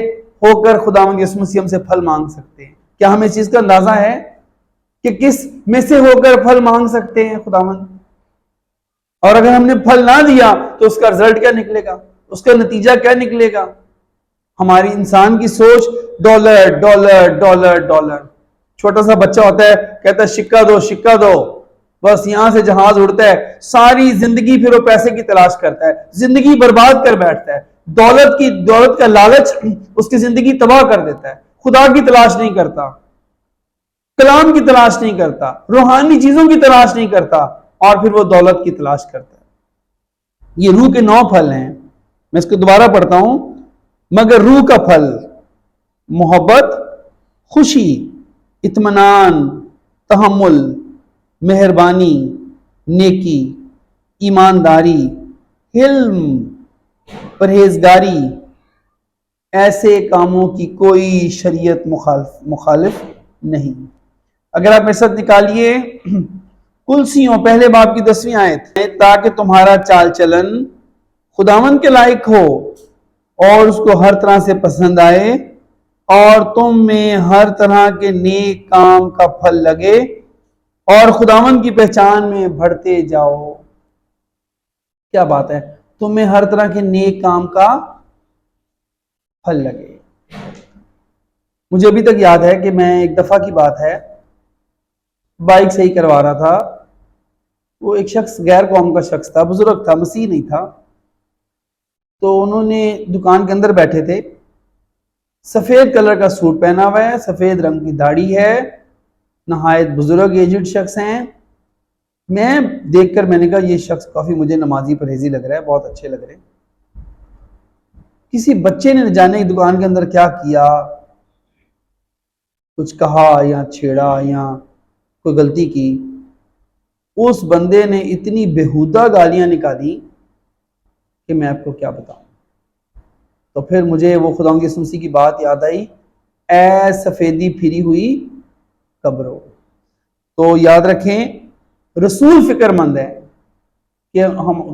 ہو کر خداوند یسوع مسیح ہم سے پھل مانگ سکتے ہیں؟ کیا ہمیں اس چیز کا اندازہ ہے کہ کس میں سے ہو کر پھل مانگ سکتے ہیں خداوند؟ اور اگر ہم نے پھل نہ دیا تو اس کا رزلٹ کیا نکلے گا؟ اس کا نتیجہ کیا نکلے گا؟ ہماری انسان کی سوچ ڈالر ڈالر ڈالر ڈالر۔ چھوٹا سا بچہ ہوتا ہے، کہتا ہے سکہ دو سکہ دو، بس یہاں سے جہاز اڑتا ہے، ساری زندگی پھر وہ پیسے کی تلاش کرتا ہے، زندگی برباد کر بیٹھتا ہے۔ دولت کا لالچ اس کی زندگی تباہ کر دیتا ہے۔ خدا کی تلاش نہیں کرتا، کلام کی تلاش نہیں کرتا، روحانی چیزوں کی تلاش نہیں کرتا، اور پھر وہ دولت کی تلاش کرتا ہے۔ یہ روح کے 9 پھل ہیں، میں اس کو دوبارہ پڑھتا ہوں۔ مگر روح کا پھل محبت، خوشی، اطمینان، تحمل، مہربانی، نیکی، ایمانداری، حلم، پرہیزگاری، ایسے کاموں کی کوئی شریعت مخالف نہیں۔ اگر آپ میرے ساتھ نکالیے کلسیوں پہلے باب کی 10ویں آیت، تاکہ تمہارا چال چلن خداوند کے لائق ہو اور اس کو ہر طرح سے پسند آئے، اور تم میں ہر طرح کے نیک کام کا پھل لگے، اور خداوند کی پہچان میں بڑھتے جاؤ۔ کیا بات ہے، تم میں ہر طرح کے نیک کام کا پھل لگے۔ مجھے ابھی تک یاد ہے کہ میں ایک دفعہ کی بات ہے، بائک صحیح کروا رہا تھا، وہ ایک شخص غیر قوم کا شخص تھا، بزرگ تھا، مسیح نہیں تھا، تو انہوں نے دکان کے اندر بیٹھے تھے، سفید کلر کا سوٹ پہنا ہوا ہے، سفید رنگ کی داڑھی ہے، نہایت بزرگ ایجڈ شخص ہیں۔ میں دیکھ کر میں نے کہا یہ شخص کافی مجھے نمازی پرہیزی لگ رہا ہے، بہت اچھے لگ رہے ہیں۔ کسی بچے نے جانے دکان کے اندر کیا کیا، کچھ کہا یا چھیڑا یا کوئی غلطی کی، اس بندے نے اتنی بےہودہ گالیاں نکالی کہ میں آپ کو کیا بتاؤں۔ تو پھر مجھے وہ خدا کی مسیح کی بات یاد آئی، اے سفیدی پھری ہوئی قبروں۔ تو یاد رکھیں، رسول فکر مند ہے کہ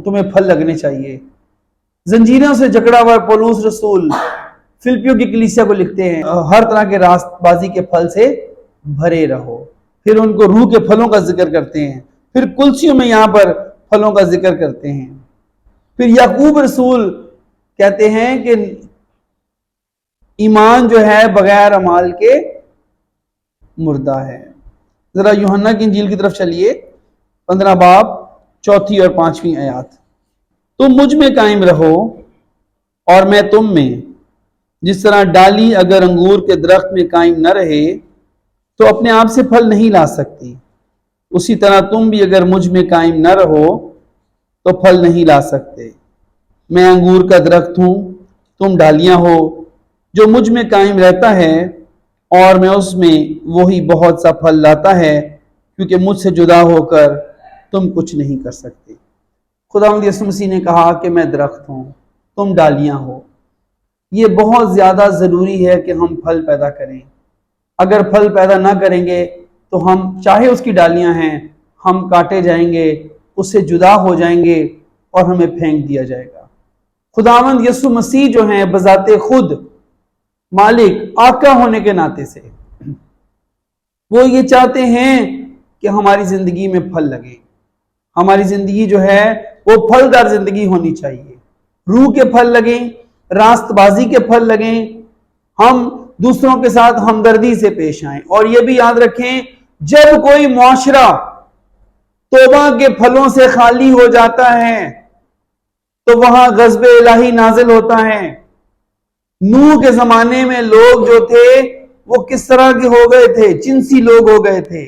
تمہیں پھل لگنے چاہیے۔ زنجیروں سے جکڑا ہوا پولس رسول فلپیوں کی کلیسیا کو لکھتے ہیں، ہر طرح کے راست بازی کے پھل سے بھرے رہو۔ پھر ان کو روح کے پھلوں کا ذکر کرتے ہیں، پھر کلسیوں میں یہاں پر پھلوں کا ذکر کرتے ہیں۔ پھر یعقوب رسول کہتے ہیں کہ ایمان جو ہے بغیر اعمال کے مردہ ہے۔ ذرا یوحنا کی انجیل کی طرف چلیے، 15 باب 4 اور 5 آیات۔ تم مجھ میں قائم رہو اور میں تم میں، جس طرح ڈالی اگر انگور کے درخت میں قائم نہ رہے تو اپنے آپ سے پھل نہیں لا سکتی، اسی طرح تم بھی اگر مجھ میں قائم نہ رہو تو پھل نہیں لا سکتے۔ میں انگور کا درخت ہوں، تم ڈالیاں ہو، جو مجھ میں قائم رہتا ہے اور میں اس میں، وہی بہت سا پھل لاتا ہے، کیونکہ مجھ سے جدا ہو کر تم کچھ نہیں کر سکتے۔ خداوند یسوع مسیح نے کہا کہ میں درخت ہوں، تم ڈالیاں ہو۔ یہ بہت زیادہ ضروری ہے کہ ہم پھل پیدا کریں۔ اگر پھل پیدا نہ کریں گے تو ہم چاہے اس کی ڈالیاں ہیں، ہم کاٹے جائیں گے، اس سے جدا ہو جائیں گے اور ہمیں پھینک دیا جائے گا۔ خداوند یسوع مسیح جو ہیں بذات خود مالک آقا ہونے کے ناطے سے وہ یہ چاہتے ہیں کہ ہماری زندگی میں پھل لگے۔ ہماری زندگی جو ہے وہ پھلدار زندگی ہونی چاہیے، روح کے پھل لگیں، راست بازی کے پھل لگیں، ہم دوسروں کے ساتھ ہمدردی سے پیش آئیں۔ اور یہ بھی یاد رکھیں، جب کوئی معاشرہ توبہ کے پھلوں سے خالی ہو جاتا ہے تو وہاں غضب الہی نازل ہوتا ہے۔ نوح کے زمانے میں لوگ جو تھے وہ کس طرح کے ہو گئے تھے؟ جنسی لوگ ہو گئے تھے،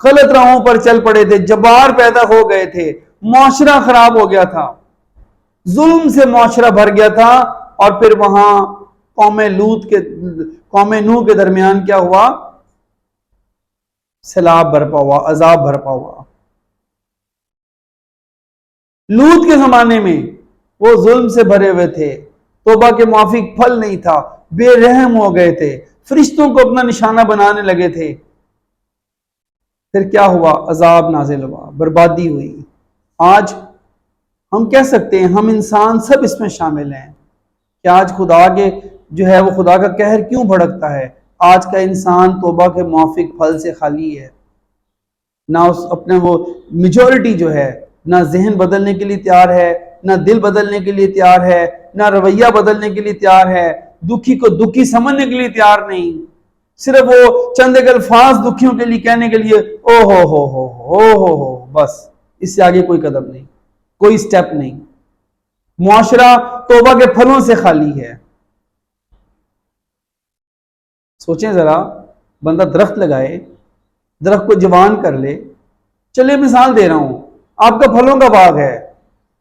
غلط راہوں پر چل پڑے تھے، جبار پیدا ہو گئے تھے، معاشرہ خراب ہو گیا تھا، ظلم سے معاشرہ بھر گیا تھا۔ اور پھر وہاں قوم نوح کے درمیان کیا ہوا؟ سیلاب برپا ہوا، عذاب برپا ہوا۔ لوط کے زمانے میں وہ ظلم سے بھرے ہوئے تھے، توبہ کے موافق پھل نہیں تھا، بے رحم ہو گئے تھے، فرشتوں کو اپنا نشانہ بنانے لگے تھے۔ پھر کیا ہوا؟ عذاب نازل ہوا، بربادی ہوئی۔ آج ہم کہہ سکتے ہیں ہم انسان سب اس میں شامل ہیں کہ آج خدا کے جو ہے وہ خدا کا قہر کیوں بھڑکتا ہے؟ آج کا انسان توبہ کے موافق پھل سے خالی ہے، نہ اس اپنے وہ میجورٹی جو ہے نہ ذہن بدلنے کے لیے تیار ہے، نہ دل بدلنے کے لیے تیار ہے، نہ رویہ بدلنے کے لیے تیار ہے، دکھی کو دکھی سمجھنے کے لیے تیار نہیں، صرف وہ چند ایک الفاظ دکھیوں کے لیے کہنے کے لیے او ہو بس، اس سے آگے کوئی قدم نہیں، کوئی سٹیپ نہیں۔ معاشرہ توبہ کے پھلوں سے خالی ہے۔ سوچیں ذرا، بندہ درخت لگائے، درخت کو جوان کر لے. چلے مثال دے رہا ہوں، آپ کا پھلوں کا باغ ہے،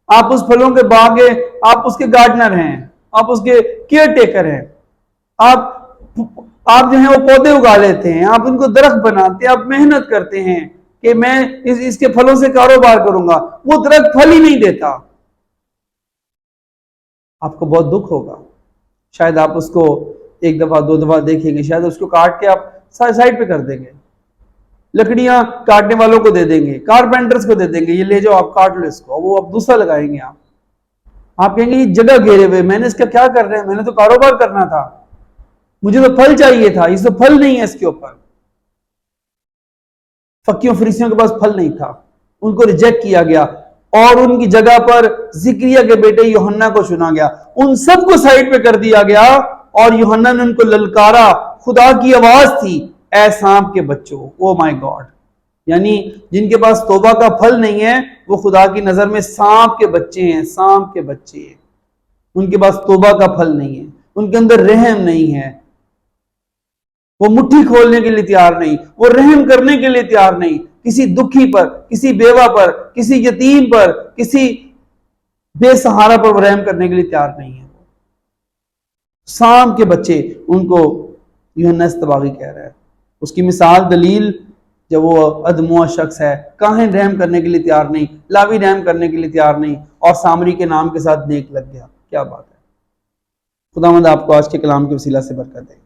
آپ اس پھلوں کے باغ کے، آپ اس کے گارڈنر ہیں، آپ اس کے کیئر ٹیکر ہیں، آپ جو ہیں وہ پودے اگا لیتے ہیں، آپ ان کو درخت بناتے ہیں، آپ محنت کرتے ہیں کہ میں اس کے پھلوں سے کاروبار کروں گا، وہ درخت پھل ہی نہیں دیتا، آپ کو بہت دکھ ہوگا. شاید آپ اس کو ایک دفعہ دو دفعہ دیکھیں گے، شاید اس کو کاٹ کے آپ سائڈ پہ کر دیں گے، لکڑیاں کاٹنے والوں کو دے دیں گے، کارپینٹرز کو دے دیں گے، یہ لے جاؤ آپ کاٹ لو اس کو، وہ آپ دوسرا لگائیں گے. آپ کہیں گے یہ جگہ گھیرے ہوئے، میں نے اس کا کیا کر رہے ہیں، میں نے تو کاروبار کرنا تھا، مجھے تو پھل چاہیے تھا، اس تو پھل نہیں ہے اس کے اوپر. فقیوں فریسیوں کے پاس پھل نہیں تھا، ان کو ریجیکٹ کیا گیا، اور ان کی جگہ پر زکریا کے بیٹے یوحنا کو چنا گیا، ان سب کو سائڈ پہ کر دیا گیا، اور یوحنا نے ان کو للکارا، خدا کی آواز تھی، اے سانپ کے بچوں. او مائی گاڈ، یعنی جن کے پاس توبہ کا پھل نہیں ہے وہ خدا کی نظر میں سانپ کے بچے ہیں، سانپ کے بچے ہیں. ان کے پاس توبہ کا پھل نہیں ہے، ان کے اندر رحم نہیں ہے، وہ مٹھی کھولنے کے لیے تیار نہیں، وہ رحم کرنے کے لیے تیار نہیں، کسی دکھی پر، کسی بیوہ پر، کسی یتیم پر، کسی بے سہارا پر وہ رحم کرنے کے لیے تیار نہیں ہے. سانپ کے بچے، ان کو یوحنا اصطباغی کہہ رہا ہے. اس کی مثال دلیل جب وہ ادموا شخص ہے، کاہن رحم کرنے کے لیے تیار نہیں، لاوی رحم کرنے کے لیے تیار نہیں، اور سامری کے نام کے ساتھ نیک لگ گیا. کیا بات ہے. خداوند آپ کو آج کے کلام کے وسیلہ سے برکت دے.